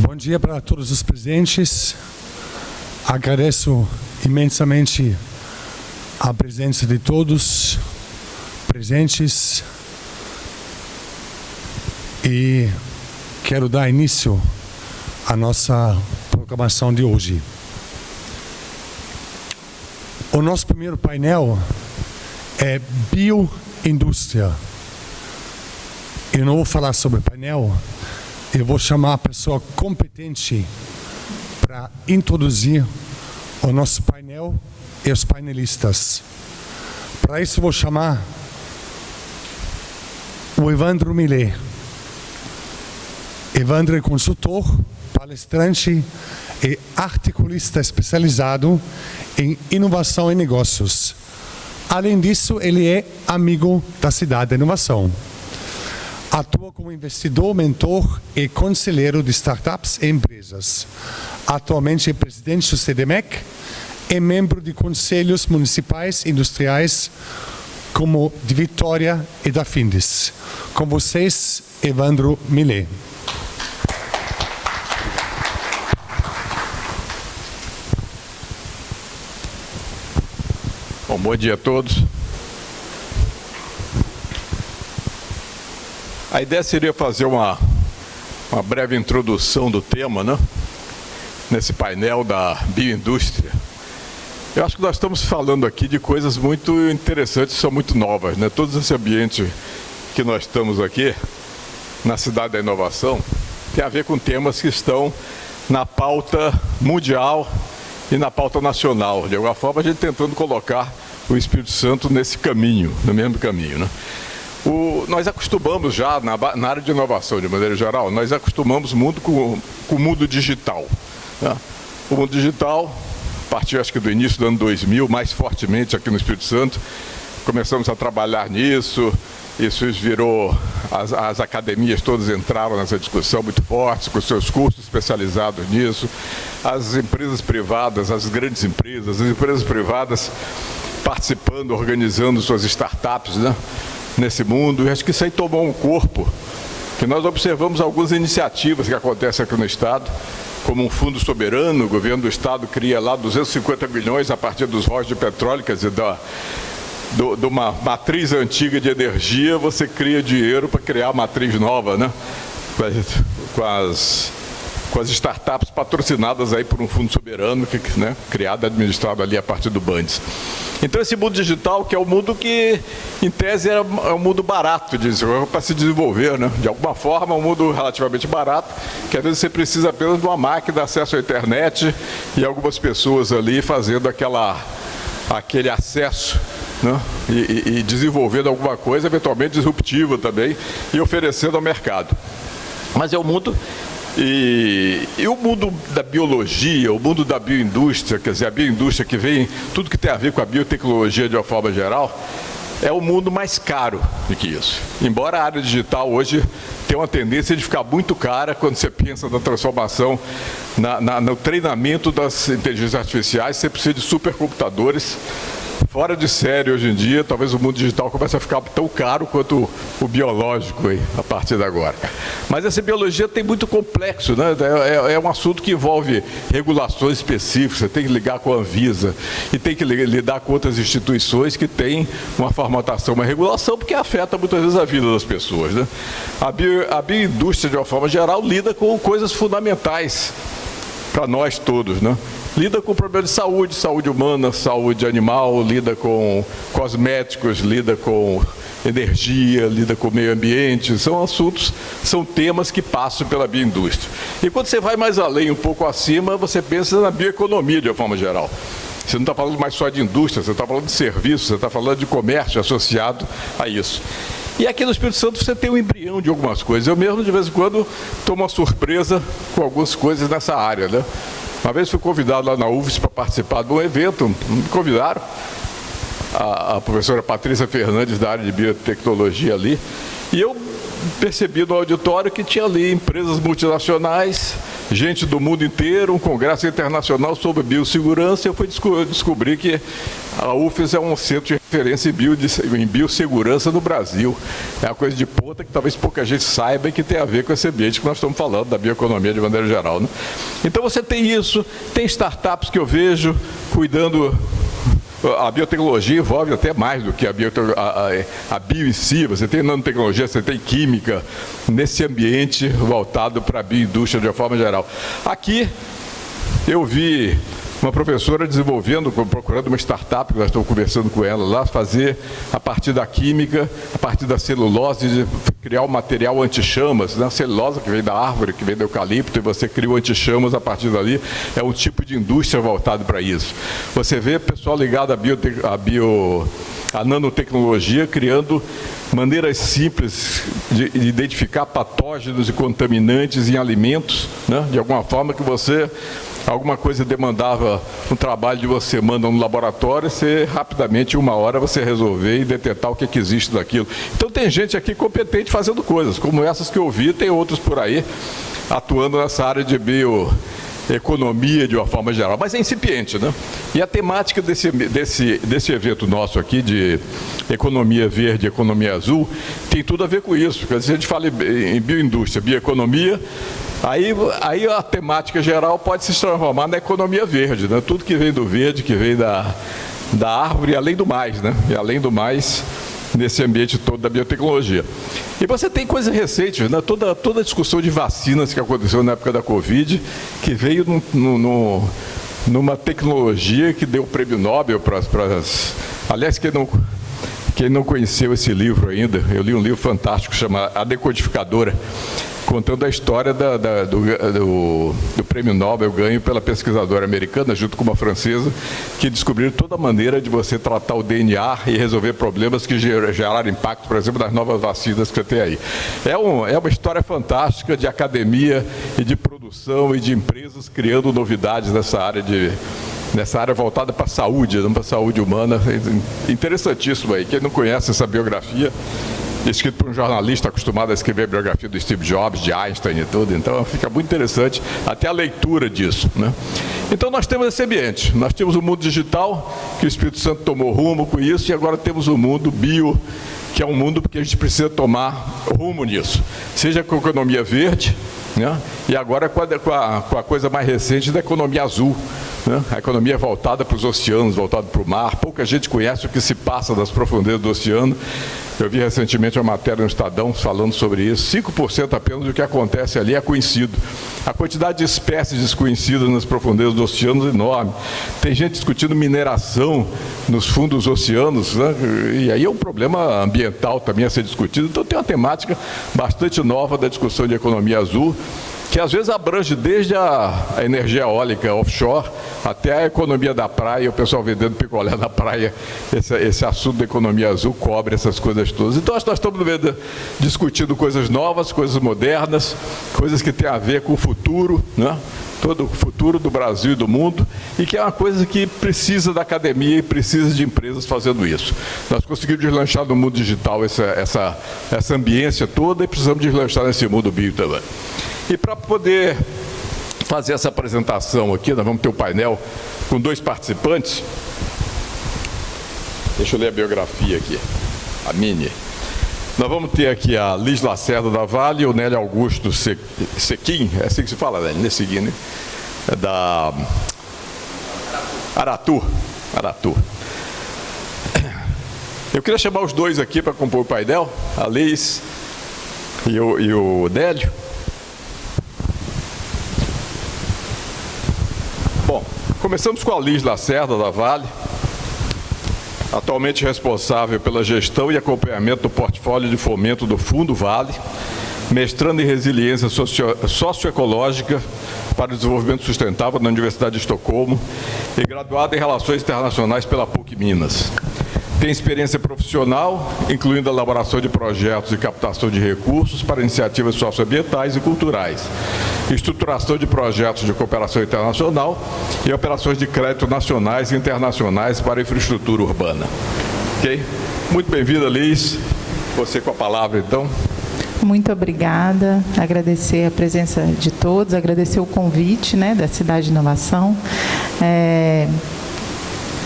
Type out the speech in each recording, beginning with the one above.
Bom dia para todos os presentes. Agradeço imensamente a presença de todos presentes e quero dar início à nossa programação de hoje. O nosso primeiro painel é bioindústria. Eu não vou falar sobre painel, eu vou chamar a pessoa competente para introduzir o nosso painel e os painelistas. Para isso vou chamar o Evandro Millet. Evandro é consultor, palestrante e articulista especializado em inovação e negócios. Além disso, ele é amigo da Cidade da Inovação. Atua como investidor, mentor e conselheiro de startups e empresas. Atualmente é presidente do CDMEC e membro de conselhos municipais e industriais como de Vitória e da Findes. Com vocês, Evandro Millet. Bom dia a todos. A ideia seria fazer uma breve introdução do tema, né? Nesse painel da bioindústria. Eu acho que nós estamos falando aqui de coisas muito interessantes, são muito novas, né? Todo esse ambiente que nós estamos aqui, na Cidade da Inovação, tem a ver com temas que estão na pauta mundial e na pauta nacional. De alguma forma, a gente tentando colocar o Espírito Santo nesse caminho, no mesmo caminho, né? Nós acostumamos já, na área de inovação, de maneira geral, nós acostumamos muito com o mundo digital, né? O mundo digital, a partir acho que do início do ano 2000, mais fortemente aqui no Espírito Santo, começamos a trabalhar nisso, isso virou, as academias todas entraram nessa discussão muito forte, com seus cursos especializados nisso, as empresas privadas, as grandes empresas, as empresas privadas participando, organizando suas startups, né? Nesse mundo, e acho que isso aí tomou um corpo, que nós observamos algumas iniciativas que acontecem aqui no Estado, como um fundo soberano. O governo do Estado cria lá 250 milhões a partir dos royalties de petróleo, quer dizer, de uma matriz antiga de energia, você cria dinheiro para criar a matriz nova, né? Com as startups patrocinadas aí por um fundo soberano, né, criado e administrado ali a partir do Bandes. Então esse mundo digital, que é um mundo que, em tese, é um mundo barato para se desenvolver, né? De alguma forma, um mundo relativamente barato, que às vezes você precisa apenas de uma máquina, de acesso à internet e algumas pessoas ali fazendo aquele acesso, né? E desenvolvendo alguma coisa, eventualmente disruptiva também, e oferecendo ao mercado. Mas é um mundo... E o mundo da biologia, o mundo da bioindústria, quer dizer, a bioindústria que vem, tudo que tem a ver com a biotecnologia de uma forma geral, é o mundo mais caro do que isso. Embora a área digital hoje tenha uma tendência de ficar muito cara quando você pensa na transformação, no treinamento das inteligências artificiais, você precisa de supercomputadores fora de série hoje em dia. Talvez o mundo digital comece a ficar tão caro quanto o biológico aí, a partir de agora. Mas essa biologia tem muito complexo, né? É um assunto que envolve regulações específicas, você tem que ligar com a Anvisa e tem que lidar com outras instituições que têm uma formatação, uma regulação, porque afeta muitas vezes a vida das pessoas, né? A bioindústria, de uma forma geral, lida com coisas fundamentais para nós todos, né? Lida com problemas de saúde, saúde humana, saúde animal, lida com cosméticos, lida com energia, lida com meio ambiente. São assuntos, são temas que passam pela bioindústria. E quando você vai mais além, um pouco acima, você pensa na bioeconomia de uma forma geral. Você não está falando mais só de indústria, você está falando de serviços, você está falando de comércio associado a isso. E aqui no Espírito Santo você tem um embrião de algumas coisas. Eu mesmo, de vez em quando, tomo uma surpresa com algumas coisas nessa área, né? Uma vez fui convidado lá na UFES para participar de um evento, me convidaram, a professora Patrícia Fernandes, da área de biotecnologia ali, e eu percebi no auditório que tinha ali empresas multinacionais, gente do mundo inteiro, um congresso internacional sobre biossegurança, e eu fui descobrir que a UFES é um centro de referência em biossegurança no Brasil. É uma coisa de ponta que talvez pouca gente saiba e que tem a ver com esse ambiente que nós estamos falando, da bioeconomia de maneira geral, né? Então você tem isso, tem startups que eu vejo cuidando. A biotecnologia envolve até mais do que a bio em si. Você tem nanotecnologia, você tem química nesse ambiente voltado para a bioindústria de uma forma geral. Aqui eu vi uma professora procurando uma startup, que nós estamos conversando com ela lá, fazer a partir da química, a partir da celulose, criar um material anti-chamas, né? A celulose que vem da árvore, que vem do eucalipto, e você cria o anti-chamas a partir dali. É um tipo de indústria voltado para isso. Você vê pessoal ligado à nanotecnologia criando maneiras simples de identificar patógenos e contaminantes em alimentos, né? De alguma forma que alguma coisa demandava um trabalho de você manda no laboratório, você rapidamente, em 1 hora, você resolver e detectar o que existe daquilo. Então tem gente aqui competente fazendo coisas, como essas que eu vi, tem outros por aí, atuando nessa área de bioeconomia de uma forma geral, mas é incipiente, né? E a temática desse evento nosso aqui, de economia verde, economia azul, tem tudo a ver com isso. Porque se a gente fala em bioindústria, bioeconomia, aí a temática geral pode se transformar na economia verde, né? Tudo que vem do verde, que vem da árvore, além do mais, né? E além do mais, nesse ambiente todo da biotecnologia. E você tem coisas recentes, né? Toda a discussão de vacinas que aconteceu na época da Covid, que veio numa tecnologia que deu o prêmio Nobel para as... Aliás, quem não conheceu esse livro ainda, eu li um livro fantástico chamado A Decodificadora, contando a história do prêmio Nobel ganho pela pesquisadora americana, junto com uma francesa, que descobriram toda a maneira de você tratar o DNA e resolver problemas que geraram impacto, por exemplo, das novas vacinas que você tem aí. É uma história fantástica de academia e de produção e de empresas criando novidades nessa área voltada para a saúde, não para a saúde humana. Interessantíssimo aí. Quem não conhece essa biografia, escrito por um jornalista acostumado a escrever a biografia do Steve Jobs, de Einstein e tudo, então fica muito interessante até a leitura disso, né? Então nós temos esse ambiente, nós temos o mundo digital, que o Espírito Santo tomou rumo com isso, e agora temos o mundo bio, que é um mundo que a gente precisa tomar rumo nisso, seja com a economia verde, né? E agora com a coisa mais recente da economia azul, né? A economia voltada para os oceanos, voltada para o mar. Pouca gente conhece o que se passa nas profundezas do oceano. Eu vi recentemente uma matéria no Estadão falando sobre isso. 5% apenas do que acontece ali é conhecido. A quantidade de espécies desconhecidas nas profundezas dos oceanos é enorme. Tem gente discutindo mineração nos fundos dos oceanos, né? E aí é um problema ambiental também a ser discutido. Então tem uma temática bastante nova da discussão de economia azul, que às vezes abrange desde a energia eólica offshore até a economia da praia, o pessoal vendendo picolé na praia. Esse assunto da economia azul cobre essas coisas todas. Então nós estamos discutindo coisas novas, coisas modernas, coisas que têm a ver com o futuro, né? Todo o futuro do Brasil e do mundo, e que é uma coisa que precisa da academia e precisa de empresas fazendo isso. Nós conseguimos deslanchar no mundo digital essa ambiência toda, e precisamos deslanchar nesse mundo bio também. E para poder fazer essa apresentação aqui, nós vamos ter um painel com 2 participantes. Deixa eu ler a biografia aqui, a mini. Nós vamos ter aqui a Liz Lacerda da Vale e o Nélio Augusto Sequim, é assim que se fala, Nélio, Sequim, né? É da Aratu. Eu queria chamar os 2 aqui para compor o painel, a Liz e o Nélio. Bom, começamos com a Liz Lacerda da Vale, atualmente responsável pela gestão e acompanhamento do portfólio de fomento do Fundo Vale, mestrando em resiliência socioecológica para o desenvolvimento sustentável na Universidade de Estocolmo e graduada em Relações Internacionais pela PUC Minas. Tem experiência profissional, incluindo a elaboração de projetos e captação de recursos para iniciativas socioambientais e culturais, estruturação de projetos de cooperação internacional e operações de crédito nacionais e internacionais para infraestrutura urbana. Ok? Muito bem-vinda, Liz. Você com a palavra, então. Muito obrigada, agradecer a presença de todos, agradecer o convite, né, da Cidade de Inovação,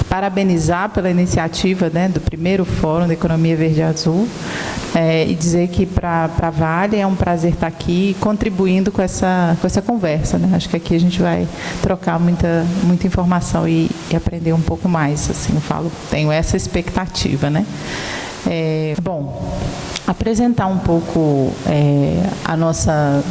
parabenizar pela iniciativa, né, do primeiro Fórum da Economia Verde e Azul, e dizer que para a Vale é um prazer estar aqui contribuindo com essa conversa, né? Acho que aqui a gente vai trocar muita informação e aprender um pouco mais, assim, tenho essa expectativa, né? Bom, apresentar um pouco a nossa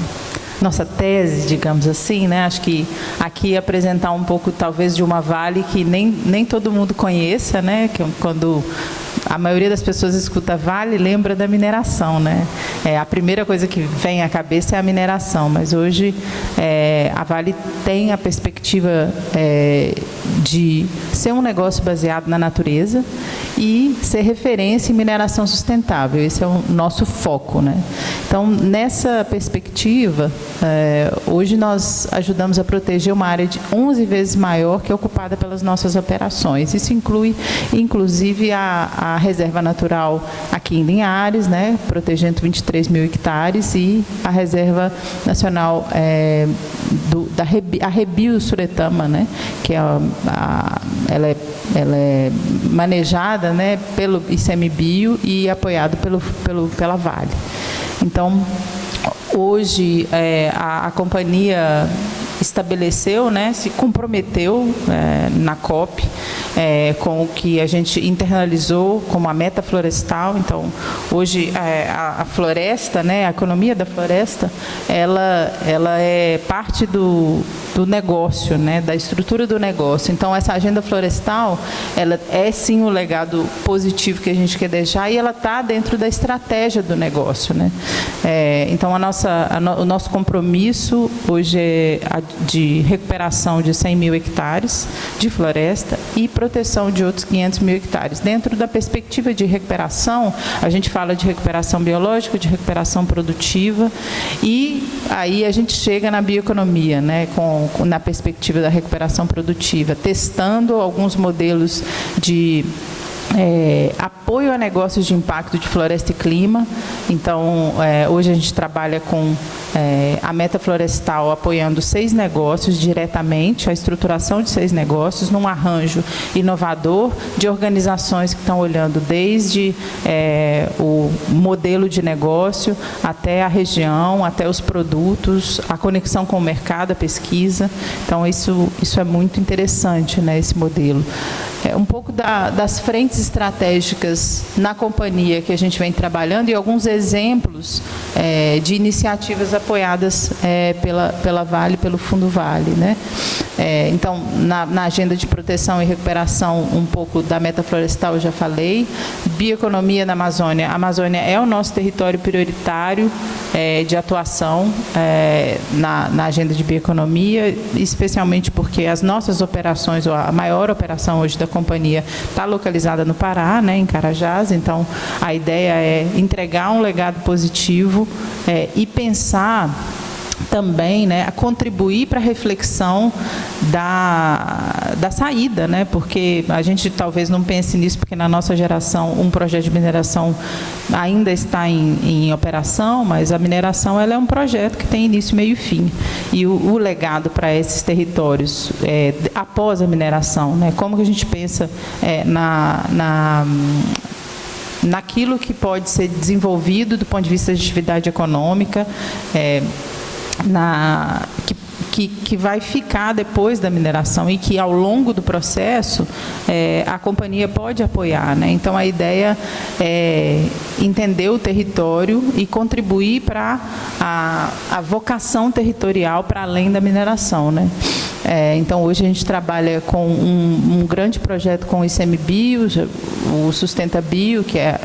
tese, digamos assim, né? Acho que aqui apresentar um pouco, talvez, de uma Vale que nem todo mundo conheça, né? Que quando a maioria das pessoas escuta Vale, lembra da mineração, né? A primeira coisa que vem à cabeça é a mineração, mas hoje a Vale tem a perspectiva de ser um negócio baseado na natureza e ser referência em mineração sustentável. Esse é o nosso foco, né? Então, nessa perspectiva, hoje nós ajudamos a proteger uma área de 11 vezes maior que é ocupada pelas nossas operações. Isso inclui, inclusive, a reserva natural aqui em Linhares, né, protegendo 23 mil hectares, e a reserva nacional a Rebio-Suretama, né, que ela é manejada, né, pelo ICMBio e apoiado pela Vale. Então, hoje a companhia estabeleceu, né, se comprometeu na COP com o que a gente internalizou como a meta florestal. Então, hoje a floresta, né, a economia da floresta, ela é parte do negócio, né, da estrutura do negócio. Então, essa agenda florestal, ela é sim o legado positivo que a gente quer deixar, e ela está dentro da estratégia do negócio, né? Então, o nosso compromisso hoje é de recuperação de 100 mil hectares de floresta e proteção de outros 500 mil hectares. Dentro da perspectiva de recuperação, a gente fala de recuperação biológica, de recuperação produtiva, e aí a gente chega na bioeconomia, né, na perspectiva da recuperação produtiva, testando alguns modelos de apoio a negócios de impacto de floresta e clima. Então, hoje a gente trabalha com a meta florestal apoiando 6 negócios diretamente, a estruturação de 6 negócios, num arranjo inovador de organizações que estão olhando desde o modelo de negócio até a região, até os produtos, a conexão com o mercado, a pesquisa. Então, isso é muito interessante, né, esse modelo. Um pouco das frentes estratégicas na companhia que a gente vem trabalhando, e alguns exemplos de iniciativas apoiadas pela Vale, pelo Fundo Vale, né? Então, na agenda de proteção e recuperação, um pouco da meta florestal eu já falei. Bioeconomia na Amazônia. A Amazônia é o nosso território prioritário de atuação na agenda de bioeconomia, especialmente porque as nossas operações, ou a maior operação hoje da companhia, está localizada no Pará, né, em Carajás. Então, a ideia é entregar um legado positivo e pensar também, né, a contribuir para a reflexão da saída, né, porque a gente talvez não pense nisso, porque na nossa geração um projeto de mineração ainda está em operação, mas a mineração, ela é um projeto que tem início, meio e fim. E o legado para esses territórios após a mineração, né, como que a gente pensa naquilo que pode ser desenvolvido do ponto de vista de atividade econômica, que vai ficar depois da mineração, e que ao longo do processo a companhia pode apoiar, né? Então, a ideia é entender o território e contribuir para a vocação territorial para além da mineração, né? Então, hoje a gente trabalha com um grande projeto com o ICMBio, o Sustenta Bio, que é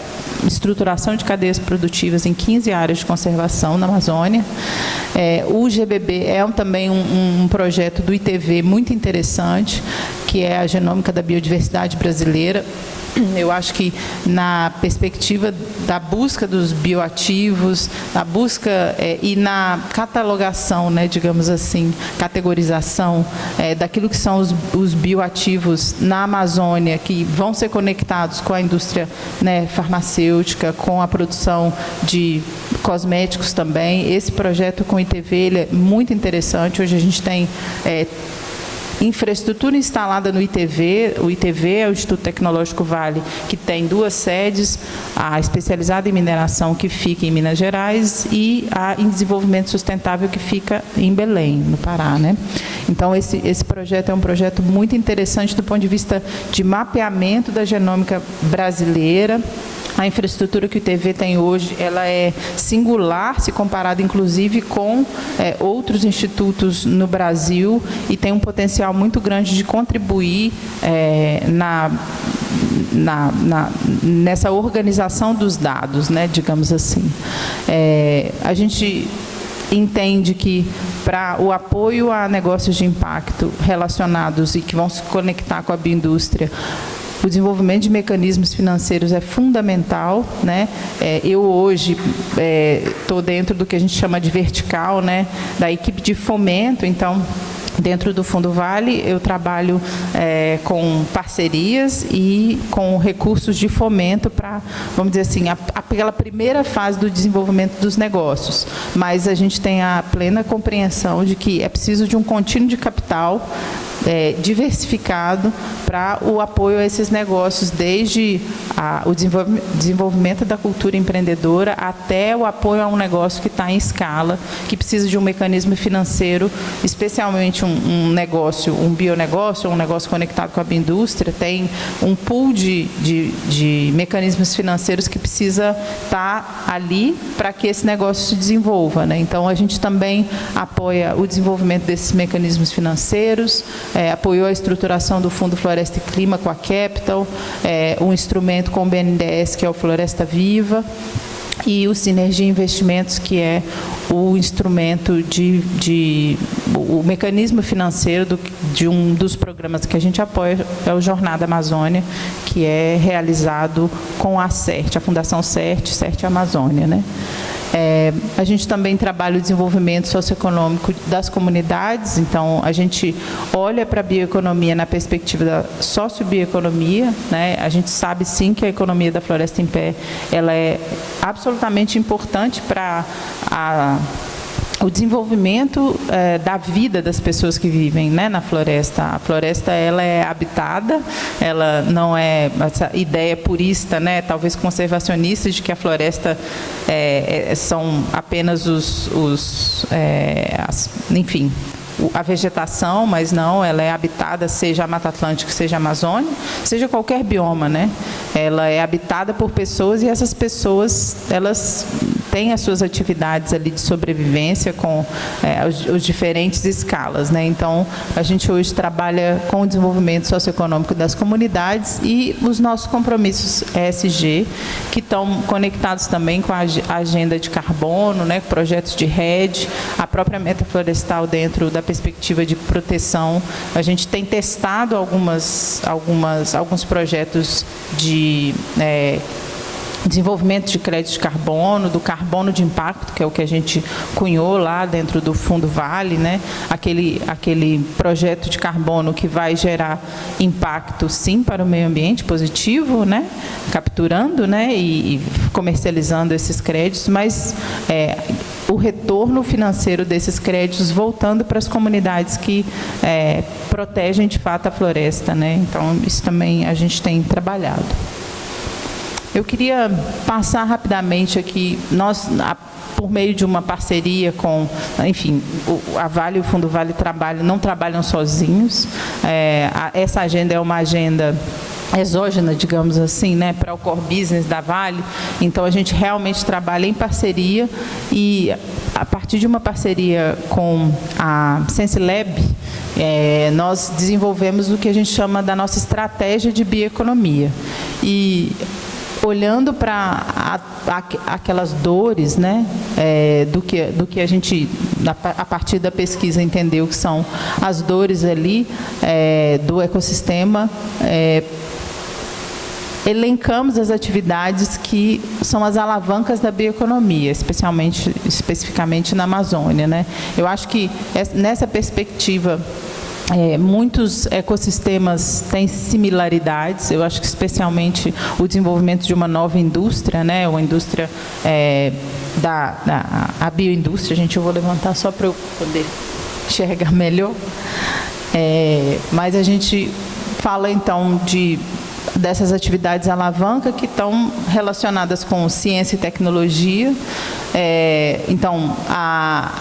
estruturação de cadeias produtivas em 15 áreas de conservação na Amazônia. O GBB é também um projeto do ITV muito interessante, que é a Genômica da Biodiversidade Brasileira, Eu acho que na perspectiva da busca dos bioativos, na busca e na catalogação, né, digamos assim, categorização daquilo que são os bioativos na Amazônia, que vão ser conectados com a indústria, né, farmacêutica, com a produção de cosméticos também. Esse projeto com o ITV ele é muito interessante. Hoje a gente tem infraestrutura instalada no ITV. O ITV é o Instituto Tecnológico Vale, que tem 2 sedes, a especializada em mineração, que fica em Minas Gerais, e a em desenvolvimento sustentável, que fica em Belém, no Pará, né? Então, esse projeto é um projeto muito interessante do ponto de vista de mapeamento da genômica brasileira. A infraestrutura que o ITV tem hoje, ela é singular, se comparada, inclusive, com outros institutos no Brasil, e tem um potencial muito grande de contribuir nessa organização dos dados, né, digamos assim. A gente entende que, para o apoio a negócios de impacto relacionados e que vão se conectar com a bioindústria, o desenvolvimento de mecanismos financeiros é fundamental, né? Eu hoje estou dentro do que a gente chama de vertical, né, da equipe de fomento. Então, dentro do Fundo Vale, eu trabalho com parcerias e com recursos de fomento para, vamos dizer assim, aquela primeira fase do desenvolvimento dos negócios. Mas a gente tem a plena compreensão de que é preciso de um contínuo de capital diversificado para o apoio a esses negócios, desde o desenvolvimento da cultura empreendedora até o apoio a um negócio que está em escala, que precisa de um mecanismo financeiro, especialmente um negócio, um bionegócio, ou um negócio conectado com a bioindústria, tem um pool de mecanismos financeiros que precisa estar ali para que esse negócio se desenvolva, né? Então, a gente também apoia o desenvolvimento desses mecanismos financeiros, apoiou a estruturação do Fundo Floresta e Clima com a Capital, um instrumento com o BNDES, que é o Floresta Viva, e o Sinergia Investimentos, que é o instrumento o mecanismo financeiro de um dos programas que a gente apoia, é o Jornada Amazônia, que é realizado com a CERT, a Fundação CERT Amazônia, né? A gente também trabalha o desenvolvimento socioeconômico das comunidades. Então, a gente olha para a bioeconomia na perspectiva da sociobioeconomia, né? A gente sabe, sim, que a economia da Floresta em Pé ela é absolutamente importante para o desenvolvimento da vida das pessoas que vivem, né, na floresta. A floresta ela é habitada, ela não é essa ideia purista, né, talvez conservacionista, de que a floresta são apenas enfim, a vegetação, mas não, ela é habitada, seja a Mata Atlântica, seja a Amazônia, seja qualquer bioma, né? Ela é habitada por pessoas, e essas pessoas, elas têm as suas atividades ali de sobrevivência com as diferentes escalas, né? Então, a gente hoje trabalha com o desenvolvimento socioeconômico das comunidades e os nossos compromissos ESG, que estão conectados também com a agenda de carbono, né? Projetos de REDD, a própria meta florestal dentro da perspectiva de proteção. A gente tem testado alguns projetos de desenvolvimento de crédito de carbono, do carbono de impacto, que é o que a gente cunhou lá dentro do Fundo Vale, né? Aquele projeto de carbono que vai gerar impacto, sim, para o meio ambiente, positivo, né? Capturando, né? E comercializando esses créditos, mas o retorno financeiro desses créditos voltando para as comunidades que protegem, de fato, a floresta, né? Então, isso também a gente tem trabalhado. Eu queria passar rapidamente aqui, nós, por meio de uma parceria com, enfim, a Vale e o Fundo Vale não trabalham sozinhos. Essa agenda é uma agenda exógena, digamos assim, né, para o core business da Vale. Então, a gente realmente trabalha em parceria, e a partir de uma parceria com a SenseLab, nós desenvolvemos o que a gente chama da nossa estratégia de bioeconomia. E olhando para aquelas dores, né, do que a gente, a partir da pesquisa, entendeu que são as dores ali do ecossistema, elencamos as atividades que são as alavancas da bioeconomia, especificamente na Amazônia, né? Eu acho que nessa perspectiva muitos ecossistemas têm similaridades. Eu acho que especialmente o desenvolvimento de uma nova indústria, né? Uma indústria a bioindústria. Gente, eu vou levantar só para eu poder enxergar melhor. Mas a gente fala então dessas atividades alavanca que estão relacionadas com ciência e tecnologia. Então, a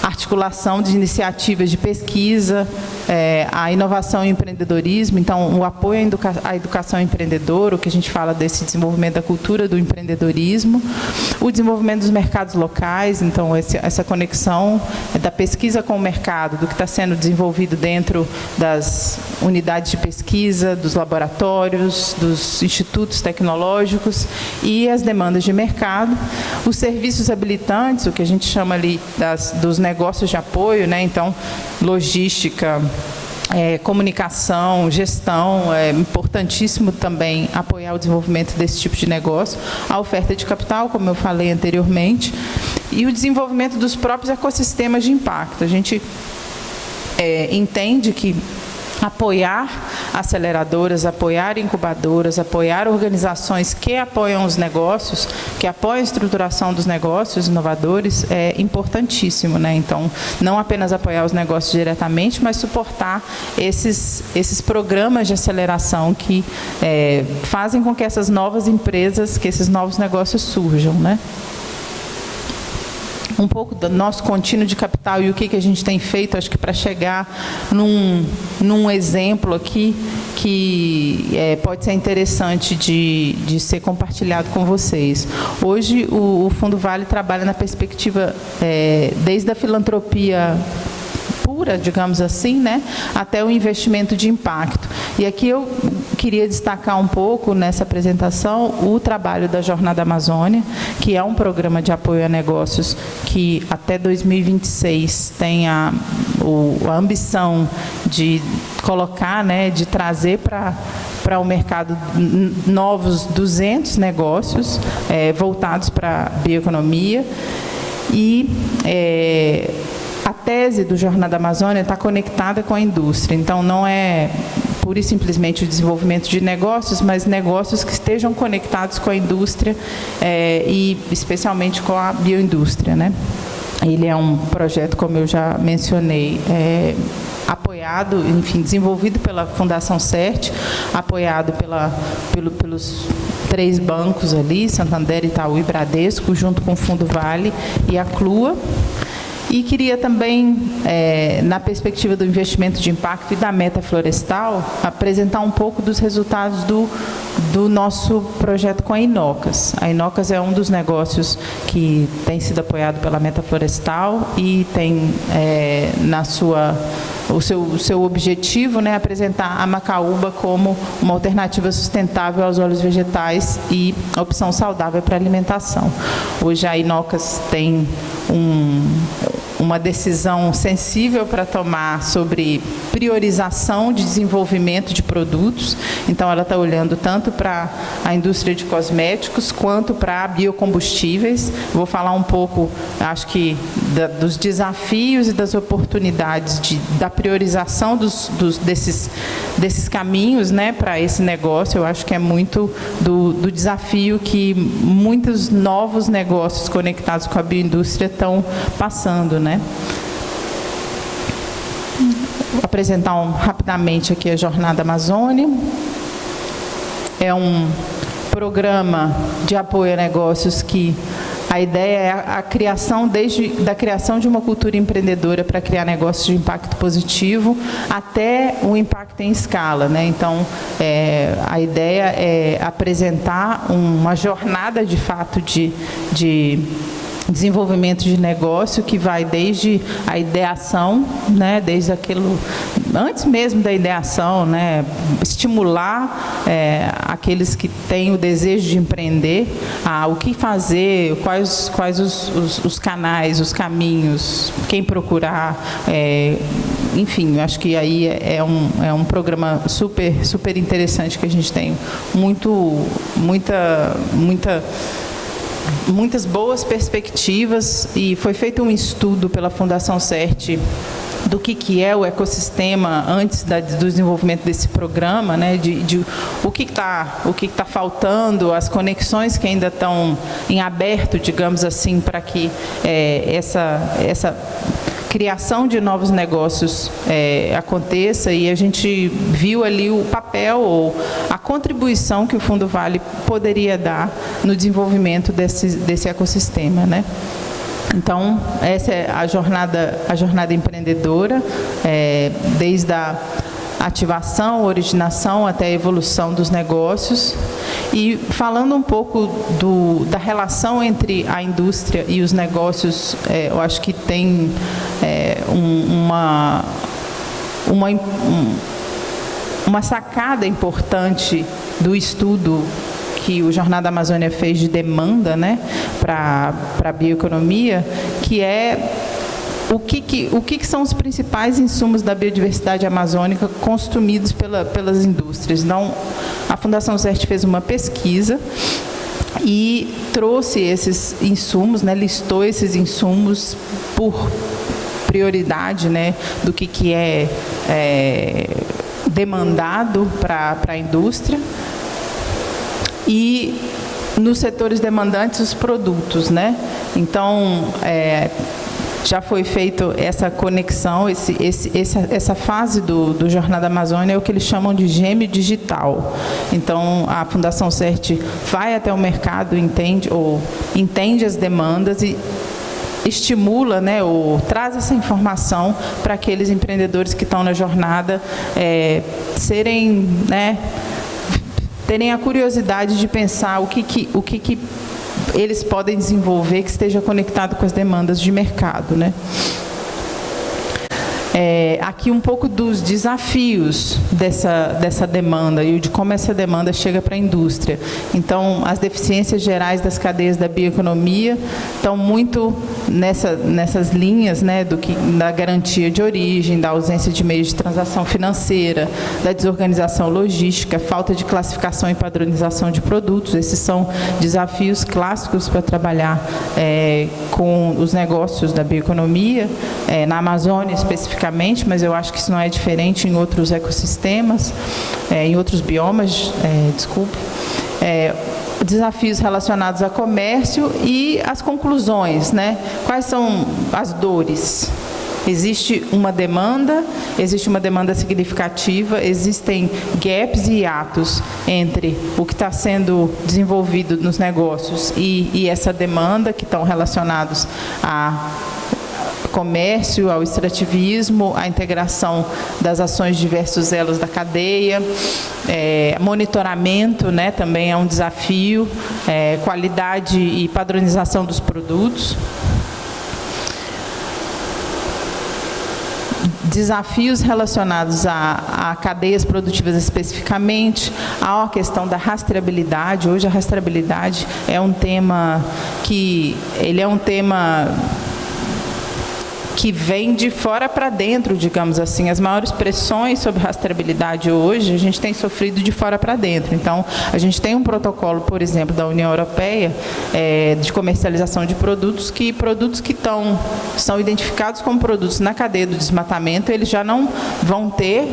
articulação de iniciativas de pesquisa, a inovação e o empreendedorismo, então o apoio à educação empreendedora, o que a gente fala desse desenvolvimento da cultura do empreendedorismo, o desenvolvimento dos mercados locais, então essa conexão da pesquisa com o mercado, do que está sendo desenvolvido dentro das unidades de pesquisa, dos laboratórios, dos institutos tecnológicos e as demandas de mercado, os serviços habilitantes, o que a gente chama ali dos negócios de apoio, né? Então, logística, comunicação, gestão, é importantíssimo também apoiar o desenvolvimento desse tipo de negócio, a oferta de capital, como eu falei anteriormente, e o desenvolvimento dos próprios ecossistemas de impacto. A gente entende que apoiar aceleradoras, apoiar incubadoras, apoiar organizações que apoiam os negócios, que apoiam a estruturação dos negócios inovadores é importantíssimo, né? Então, não apenas apoiar os negócios diretamente, mas suportar esses programas de aceleração que fazem com que essas novas empresas, que esses novos negócios surjam, né? Um pouco do nosso contínuo de capital e o que a gente tem feito, acho que para chegar num exemplo aqui que pode ser interessante de ser compartilhado com vocês. Hoje, o Fundo Vale trabalha na perspectiva desde a filantropia pura, digamos assim, né, até o investimento de impacto. E aqui eu queria destacar um pouco nessa apresentação o trabalho da Jornada Amazônia, que é um programa de apoio a negócios que até 2026 tem a ambição de colocar, né, de trazer para o mercado novos 200 negócios voltados para a bioeconomia. E a tese do Jornada Amazônia está conectada com a indústria. Então, não é pura e simplesmente o desenvolvimento de negócios, mas negócios que estejam conectados com a indústria e especialmente com a bioindústria, né? Ele é um projeto, como eu já mencionei, apoiado, enfim, desenvolvido pela Fundação CERT, apoiado pelos 3 bancos ali, Santander, Itaú e Bradesco, junto com o Fundo Vale e a CLUA. E queria também, na perspectiva do investimento de impacto e da meta florestal, apresentar um pouco dos resultados do nosso projeto com a Inocas. A Inocas é um dos negócios que tem sido apoiado pela meta florestal e tem o seu objetivo, né, apresentar a macaúba como uma alternativa sustentável aos óleos vegetais e opção saudável para alimentação. Hoje a Inocas tem uma decisão sensível para tomar sobre priorização de desenvolvimento de produtos. Então, ela está olhando tanto para a indústria de cosméticos quanto para biocombustíveis. Vou falar um pouco, acho que, dos desafios e das oportunidades da priorização desses caminhos, né, para esse negócio. Eu acho que é muito do desafio que muitos novos negócios conectados com a bioindústria estão passando, né? Vou apresentar rapidamente aqui a Jornada Amazônia. É um programa de apoio a negócios que a ideia é a criação, da criação de uma cultura empreendedora para criar negócios de impacto positivo até o impacto em escala, né? Então, a ideia é apresentar uma jornada de fato de desenvolvimento de negócio que vai desde a ideação, né, desde aquilo, antes mesmo da ideação, né, estimular aqueles que têm o desejo de empreender o que fazer, quais os canais, os caminhos, quem procurar, enfim, eu acho que aí é um programa super interessante, que a gente tem muitas boas perspectivas, e foi feito um estudo pela Fundação CERT do que é o ecossistema antes do desenvolvimento desse programa, né, de o que está faltando, as conexões que ainda estão em aberto, digamos assim, para que essa criação de novos negócios aconteça, e a gente viu ali o papel ou a contribuição que o Fundo Vale poderia dar no desenvolvimento desse ecossistema, né? Então, essa é a jornada empreendedora, desde a ativação, originação até a evolução dos negócios. E falando um pouco da relação entre a indústria e os negócios, eu acho que tem uma sacada importante do estudo que o Jornada Amazônia fez de demanda, né, para a bioeconomia, que é o que são os principais insumos da biodiversidade amazônica consumidos pelas indústrias. Então, a Fundação CERT fez uma pesquisa e trouxe esses insumos, né, listou esses insumos por prioridade, né, do que é demandado para a indústria. E nos setores demandantes, os produtos, né? Então, já foi feita essa conexão, essa fase do Jornada Amazônia é o que eles chamam de gêmeo digital. Então, a Fundação CERT vai até o mercado, entende as demandas e estimula, né, ou traz essa informação para aqueles empreendedores que estão na jornada serem, né, terem a curiosidade de pensar o que eles podem desenvolver que esteja conectado com as demandas de mercado, né? Aqui um pouco dos desafios dessa demanda e de como essa demanda chega para a indústria. Então, as deficiências gerais das cadeias da bioeconomia estão muito nessas linhas, né, da garantia de origem, da ausência de meios de transação financeira, da desorganização logística, falta de classificação e padronização de produtos. Esses são desafios clássicos para trabalhar com os negócios da bioeconomia, na Amazônia especificamente, mas eu acho que isso não é diferente em outros ecossistemas, em outros biomas, desafios relacionados a comércio e as conclusões, né? Quais são as dores? Existe uma demanda significativa, existem gaps e hiatos entre o que está sendo desenvolvido nos negócios e essa demanda, que estão relacionados a comércio, ao extrativismo, à integração das ações de diversos elos da cadeia, monitoramento, né, também é um desafio, qualidade e padronização dos produtos. Desafios relacionados a cadeias produtivas especificamente, a questão da rastreabilidade. Hoje a rastreabilidade é um tema que vem de fora para dentro, digamos assim. As maiores pressões sobre rastreabilidade hoje, a gente tem sofrido de fora para dentro. Então, a gente tem um protocolo, por exemplo, da União Europeia, de comercialização de produtos que são identificados como produtos na cadeia do desmatamento, eles já não vão ter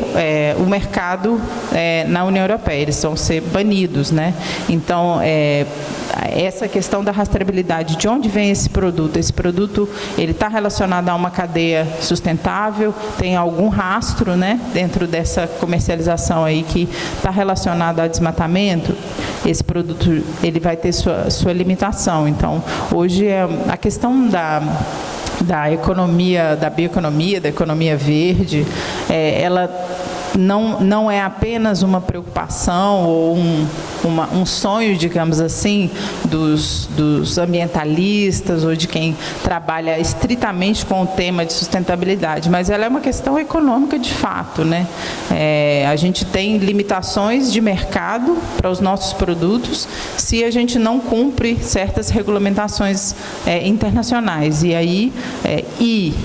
o mercado na União Europeia, eles vão ser banidos, né? Então, essa questão da rastreabilidade, de onde vem esse produto? Esse produto, ele está relacionado a uma cadeia sustentável, tem algum rastro, né, dentro dessa comercialização aí que está relacionado ao desmatamento. Esse produto, ele vai ter sua limitação. Então, hoje a questão da economia, da bioeconomia, da economia verde, ela não é apenas uma preocupação ou um sonho, digamos assim, dos ambientalistas ou de quem trabalha estritamente com o tema de sustentabilidade, mas ela é uma questão econômica de fato, né? A gente tem limitações de mercado para os nossos produtos se a gente não cumpre certas regulamentações internacionais. E aí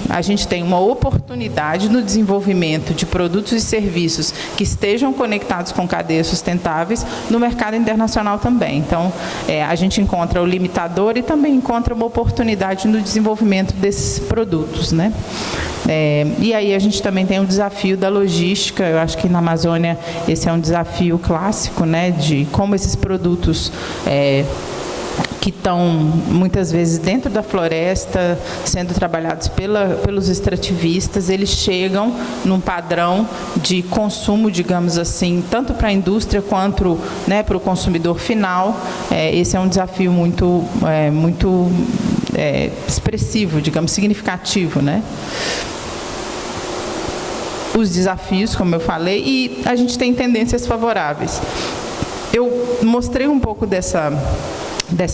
a gente tem uma oportunidade no desenvolvimento de produtos e serviços que estejam conectados com cadeias sustentáveis no mercado internacional também. Então, a gente encontra o limitador e também encontra uma oportunidade no desenvolvimento desses produtos, né? E aí a gente também tem o desafio da logística. Eu acho que na Amazônia esse é um desafio clássico, né, de como esses produtos que estão muitas vezes dentro da floresta, sendo trabalhados pelos extrativistas, eles chegam num padrão de consumo, digamos assim, tanto para a indústria quanto, né, para o consumidor final. Esse é um desafio muito expressivo, digamos, significativo, né? Os desafios, como eu falei, e a gente tem tendências favoráveis. Eu mostrei um pouco dessa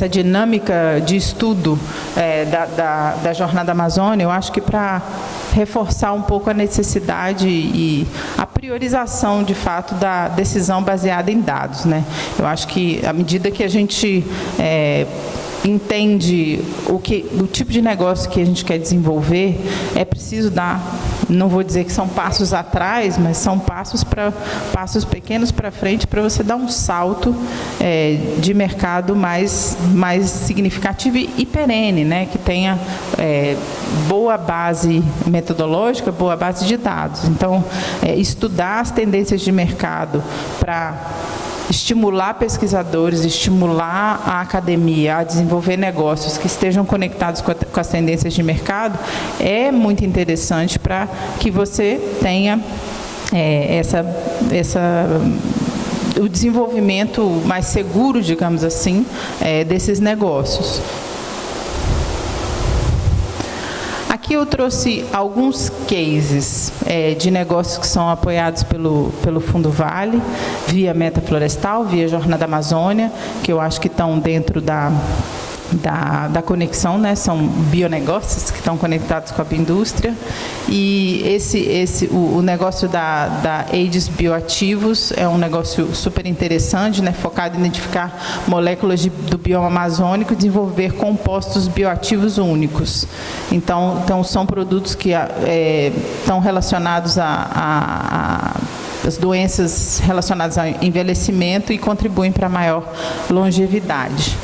dinâmica de estudo da Jornada Amazônia. Eu acho que para reforçar um pouco a necessidade e a priorização, de fato, da decisão baseada em dados, né? Eu acho que, à medida que a gente entende o tipo de negócio que a gente quer desenvolver, é preciso dar, não vou dizer que são passos atrás, mas são passos pequenos para frente, para você dar um salto de mercado mais significativo e perene, né? Que tenha boa base metodológica, boa base de dados. Então, estudar as tendências de mercado para estimular pesquisadores, estimular a academia a desenvolver negócios que estejam conectados com as tendências de mercado é muito interessante para que você tenha o desenvolvimento mais seguro, digamos assim, desses negócios. Aqui eu trouxe alguns cases de negócios que são apoiados pelo Fundo Vale, via Meta Florestal, via Jornada Amazônia, que eu acho que estão dentro da conexão, né? São bionegócios que estão conectados com a bioindústria. E o negócio da Aedes Bioativos é um negócio super interessante, né? Focado em identificar moléculas do bioma amazônico e desenvolver compostos bioativos únicos. Então são produtos que estão relacionados as doenças relacionadas ao envelhecimento e contribuem para a maior longevidade.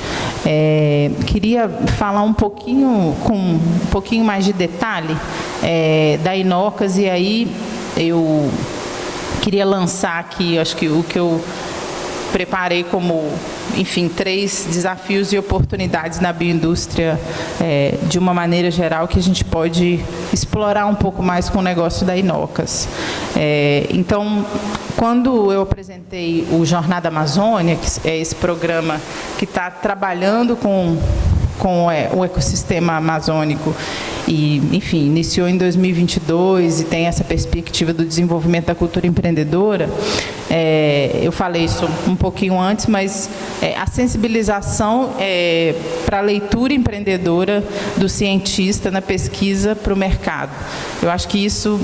Queria falar um pouquinho mais de detalhe da Inocas, e aí eu queria lançar aqui, acho que o que eu preparei como, enfim, 3 desafios e oportunidades na bioindústria de uma maneira geral que a gente pode explorar um pouco mais com o negócio da Inocas. Então, quando eu apresentei o Jornada Amazônia, que é esse programa que está trabalhando com o ecossistema amazônico e, enfim, iniciou em 2022 e tem essa perspectiva do desenvolvimento da cultura empreendedora, eu falei isso um pouquinho antes, mas a sensibilização para a leitura empreendedora do cientista na pesquisa para o mercado. Eu acho que isso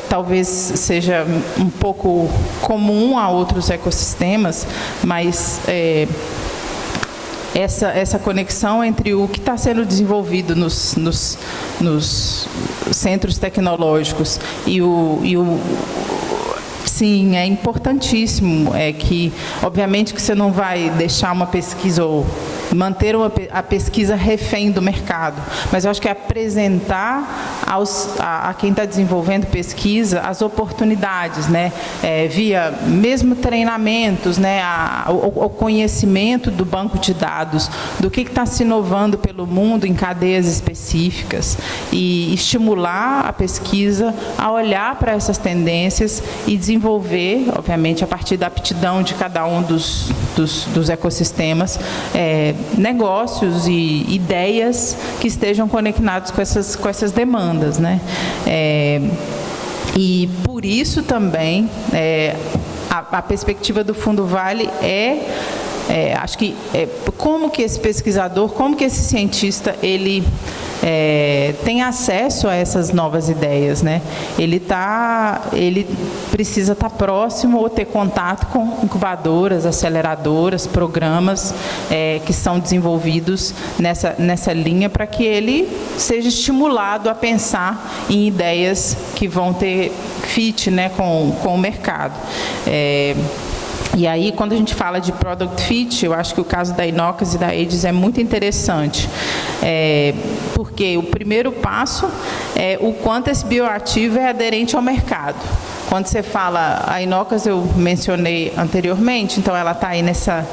talvez seja um pouco comum a outros ecossistemas, mas essa conexão entre o que está sendo desenvolvido nos centros tecnológicos sim, é importantíssimo, que, obviamente, que você não vai deixar uma pesquisa ou manter a pesquisa refém do mercado, mas eu acho que é apresentar a quem está desenvolvendo pesquisa as oportunidades, né? Via mesmo treinamentos, né? O conhecimento do banco de dados, do que está se inovando pelo mundo em cadeias específicas, e estimular a pesquisa a olhar para essas tendências e desenvolver, obviamente, a partir da aptidão de cada um dos ecossistemas, negócios e ideias que estejam conectados com essas demandas, né? E por isso também a perspectiva do Fundo Vale acho que como que esse pesquisador, como que esse cientista, ele tem acesso a essas novas ideias, né? Ele precisa estar próximo ou ter contato com incubadoras, aceleradoras, programas que são desenvolvidos nessa linha, para que ele seja estimulado a pensar em ideias que vão ter fit, né, com o mercado. E aí, quando a gente fala de product fit, eu acho que o caso da Inocas e da Aegis é muito interessante, porque o primeiro passo é o quanto esse bioativo é aderente ao mercado. Quando você fala, a Inocas eu mencionei anteriormente, então ela está aí nessa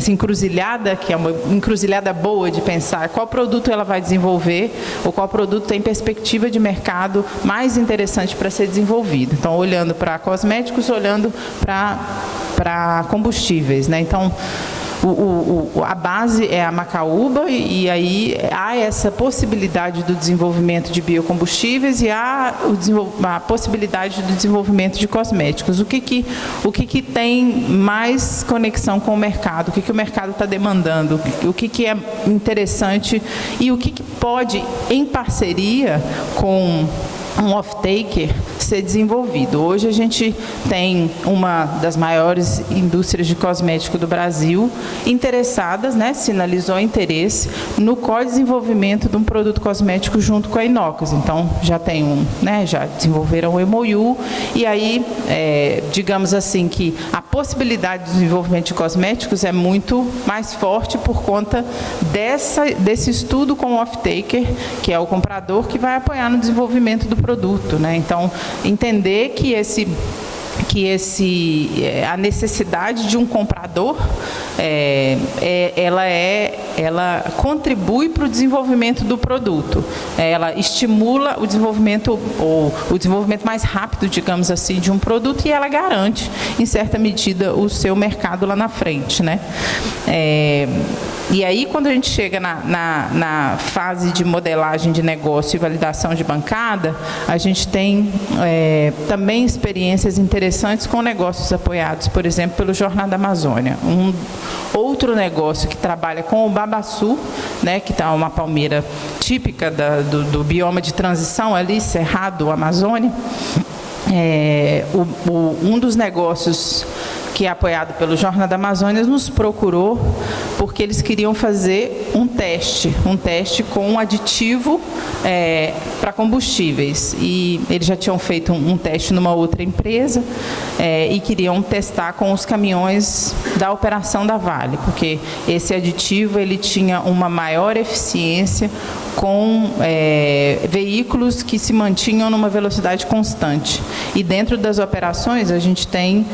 encruzilhada, que é uma encruzilhada boa de pensar qual produto ela vai desenvolver, ou qual produto tem perspectiva de mercado mais interessante para ser desenvolvido. Então, olhando para cosméticos, olhando para combustíveis, né? Então, a base é a macaúba, e aí há essa possibilidade do desenvolvimento de biocombustíveis e há a possibilidade do desenvolvimento de cosméticos. O que tem mais conexão com o mercado? O que o mercado está demandando? O que é interessante e o que pode, em parceria com um off-taker, ser desenvolvido. Hoje a gente tem uma das maiores indústrias de cosmético do Brasil interessadas, né, sinalizou interesse no co-desenvolvimento de um produto cosmético junto com a Inocas. Então, já tem já desenvolveram o MOU, e aí, digamos assim, que a possibilidade de desenvolvimento de cosméticos é muito mais forte por conta desse estudo com o off-taker, que é o comprador que vai apoiar no desenvolvimento do produto, né? Então, entender que a necessidade de um comprador, ela contribui para o desenvolvimento do produto. Ela estimula o desenvolvimento, ou o desenvolvimento mais rápido, digamos assim, de um produto, e ela garante, em certa medida, o seu mercado lá na frente, né? E aí, quando a gente chega na fase de modelagem de negócio e validação de bancada, a gente tem também experiências interessantes com negócios apoiados, por exemplo, pelo Jornada Amazônia. Um outro negócio que trabalha com o babaçu, né, que está uma palmeira típica do bioma de transição ali, Cerrado, Amazônia. Um dos negócios que é apoiado pelo Jornada Amazônia, nos procurou porque eles queriam fazer um teste com um aditivo para combustíveis. E eles já tinham feito um teste numa outra empresa e queriam testar com os caminhões da operação da Vale, porque esse aditivo ele tinha uma maior eficiência com veículos que se mantinham numa velocidade constante. E dentro das operações a gente tem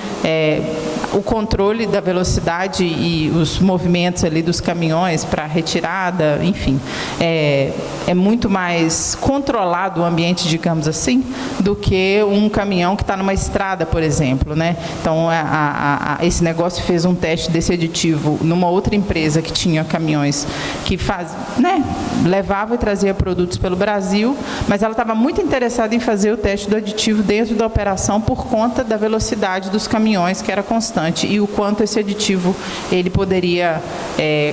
o controle da velocidade e os movimentos ali dos caminhões para retirada, enfim. É muito mais controlado o ambiente, digamos assim, do que um caminhão que está numa estrada, por exemplo, né? Então, esse negócio fez um teste desse aditivo numa outra empresa que tinha caminhões que levava e trazia produtos pelo Brasil, mas ela estava muito interessada em fazer o teste do aditivo dentro da operação por conta da velocidade dos caminhões, que era constante, e o quanto esse aditivo ele poderia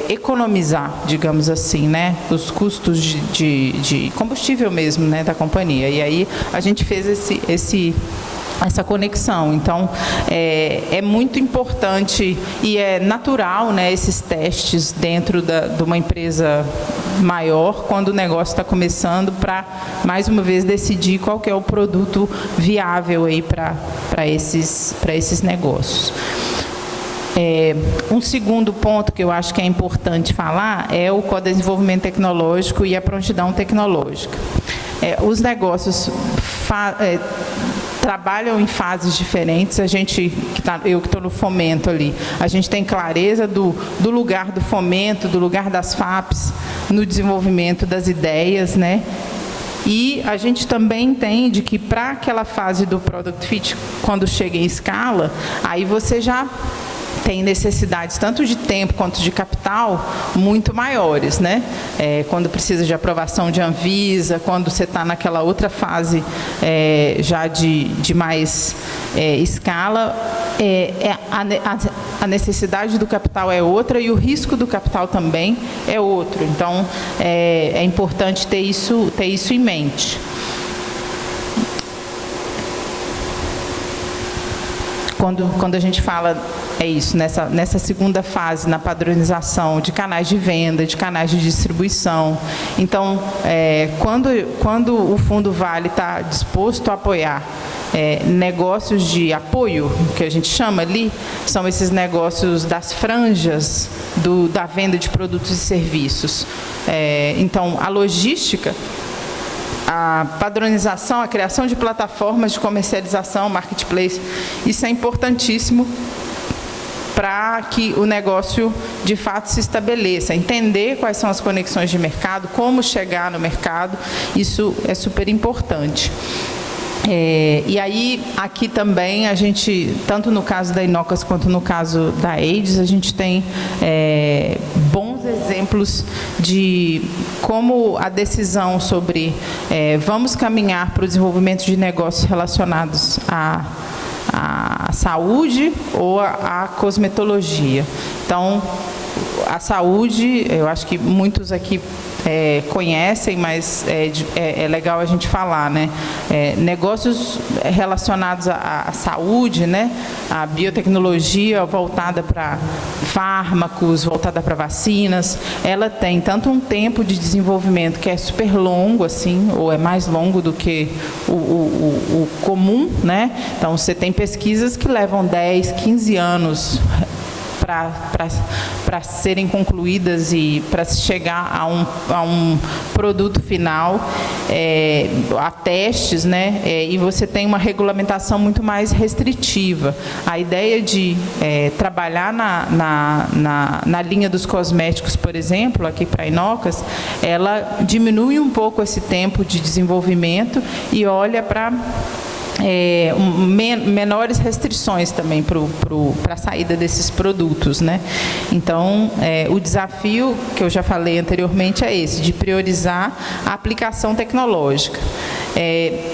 economizar, digamos assim, né, os custos de combustível mesmo, né, da companhia. E aí a gente fez essa conexão. Então, é muito importante e é natural, né, esses testes dentro de uma empresa maior, quando o negócio está começando, para, mais uma vez, decidir qual que é o produto viável aí para esses negócios. Um segundo ponto que eu acho que é importante falar é o co-desenvolvimento tecnológico e a prontidão tecnológica. Os negócios trabalham em fases diferentes. Eu que estou no fomento ali, a gente tem clareza do lugar do fomento, do lugar das FAPs no desenvolvimento das ideias, né? E a gente também entende que para aquela fase do Product Fit, quando chega em escala, aí você já tem necessidades tanto de tempo quanto de capital muito maiores, né? Quando precisa de aprovação de Anvisa, quando você está naquela outra fase já de mais escala, a necessidade do capital é outra e o risco do capital também é outro. Então, é importante ter isso em mente. Quando a gente fala, isso, nessa segunda fase, na padronização de canais de venda, de canais de distribuição. Então, quando o Fundo Vale está disposto a apoiar negócios de apoio, que a gente chama ali, são esses negócios das franjas da venda de produtos e serviços. Então, a logística, a padronização, a criação de plataformas de comercialização, marketplace, isso é importantíssimo para que o negócio, de fato, se estabeleça. Entender quais são as conexões de mercado, como chegar no mercado, isso é super importante. E aí, aqui também, a gente, tanto no caso da Inocas quanto no caso da AIDS, a gente tem bons exemplos de como a decisão sobre vamos caminhar para o desenvolvimento de negócios relacionados à saúde ou à cosmetologia. Então, a saúde, eu acho que muitos aqui conhecem, mas é legal a gente falar, né? Negócios relacionados à saúde, né? A biotecnologia voltada para fármacos, voltada para vacinas, ela tem tanto um tempo de desenvolvimento que é super longo, assim, ou é mais longo do que o comum, né? Então, você tem pesquisas que levam 10, 15 anos para serem concluídas e para se chegar a um produto final, a testes, né? E você tem uma regulamentação muito mais restritiva. A ideia de trabalhar na linha dos cosméticos, por exemplo, aqui para a Inocas, ela diminui um pouco esse tempo de desenvolvimento e olha para menores restrições também para a saída desses produtos, né? Então, o desafio que eu já falei anteriormente é esse, de priorizar a aplicação tecnológica.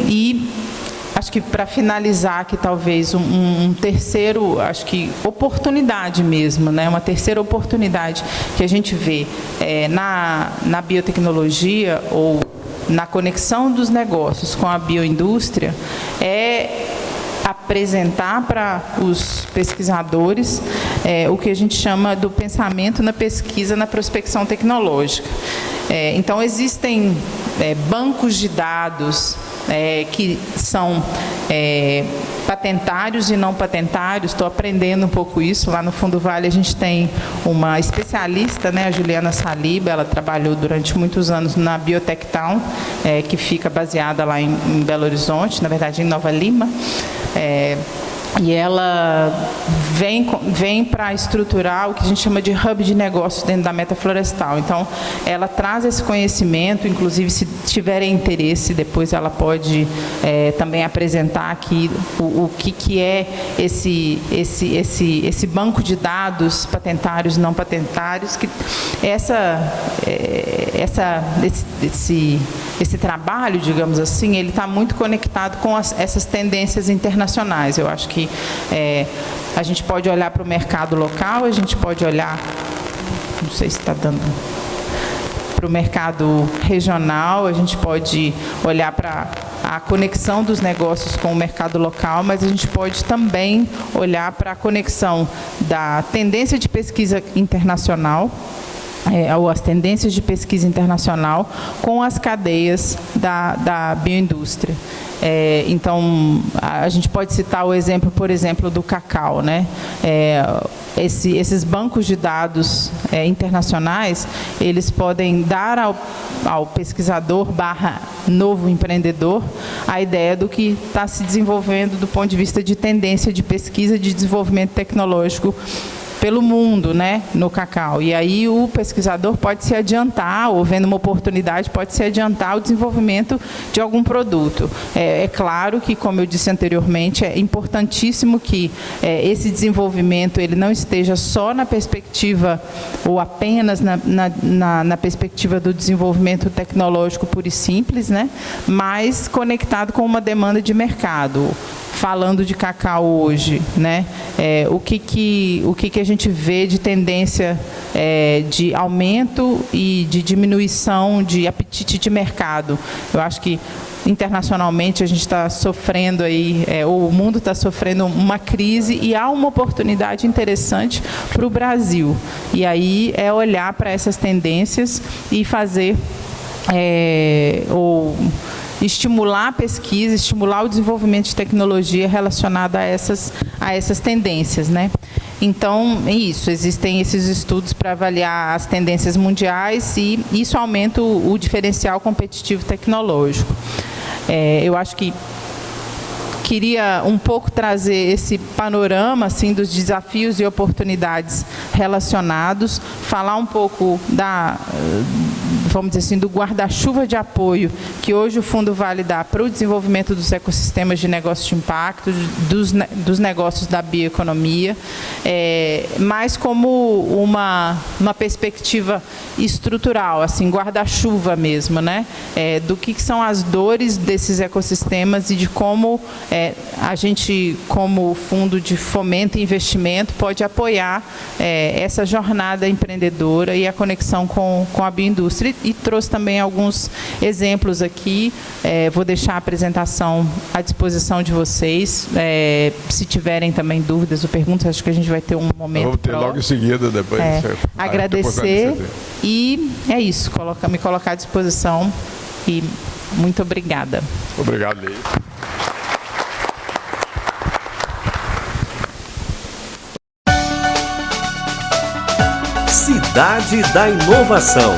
E acho que para finalizar aqui talvez um terceiro, acho que oportunidade mesmo, né? Uma terceira oportunidade que a gente vê na biotecnologia ou na conexão dos negócios com a bioindústria é apresentar para os pesquisadores o que a gente chama do pensamento na pesquisa, na prospecção tecnológica. Então, existem bancos de dados que são patentários e não patentários. Estou aprendendo um pouco isso. Lá no Fundo Vale a gente tem uma especialista, né, a Juliana Saliba, ela trabalhou durante muitos anos na Biotech Town, que fica baseada lá em Belo Horizonte, na verdade em Nova Lima. E ela vem para estruturar o que a gente chama de hub de negócios dentro da Meta Florestal. Então, ela traz esse conhecimento, inclusive, se tiverem interesse, depois ela pode também apresentar aqui o que é esse banco de dados patentários e não patentários, que esse trabalho, digamos assim, ele está muito conectado com essas tendências internacionais. Eu acho que a gente pode olhar para o mercado local, a gente pode olhar, não sei se está dando, para o mercado regional, a gente pode olhar para a conexão dos negócios com o mercado local, mas a gente pode também olhar para a conexão da tendência de pesquisa internacional, ou as tendências de pesquisa internacional com as cadeias da bioindústria. Então, a gente pode citar o exemplo, por exemplo, do cacau, né? Esses bancos de dados internacionais, eles podem dar ao pesquisador / novo empreendedor a ideia do que está se desenvolvendo do ponto de vista de tendência de pesquisa de desenvolvimento tecnológico pelo mundo, né, no cacau. E aí o pesquisador pode se adiantar, ou vendo uma oportunidade, pode se adiantar o desenvolvimento de algum produto. É claro que, como eu disse anteriormente, é importantíssimo que esse desenvolvimento ele não esteja só na perspectiva, ou apenas na perspectiva do desenvolvimento tecnológico puro e simples, né, mas conectado com uma demanda de mercado. Falando de cacau hoje, né? O que a gente vê de tendência de aumento e de diminuição de apetite de mercado? Eu acho que internacionalmente a gente está sofrendo aí, o mundo está sofrendo uma crise e há uma oportunidade interessante para o Brasil. E aí é olhar para essas tendências e fazer estimular a pesquisa, estimular o desenvolvimento de tecnologia relacionada a essas tendências, né? Então, é isso, existem esses estudos para avaliar as tendências mundiais e isso aumenta o diferencial competitivo tecnológico. Eu acho que queria um pouco trazer esse panorama assim, dos desafios e oportunidades relacionados, falar um pouco vamos dizer assim, do guarda-chuva de apoio que hoje o Fundo Vale dá para o desenvolvimento dos ecossistemas de negócios de impacto, dos negócios da bioeconomia, mas como uma perspectiva estrutural, assim, guarda-chuva mesmo, né? Do que são as dores desses ecossistemas e de como a gente, como fundo de fomento e investimento, pode apoiar essa jornada empreendedora e a conexão com a bioindústria. E trouxe também alguns exemplos aqui. Vou deixar a apresentação à disposição de vocês. Se tiverem também dúvidas ou perguntas, acho que a gente vai ter um momento. Vamos ter logo em seguida, depois. Agradecer. E é isso, me colocar à disposição. E muito obrigada. Obrigado, Leite. Cidade da Inovação.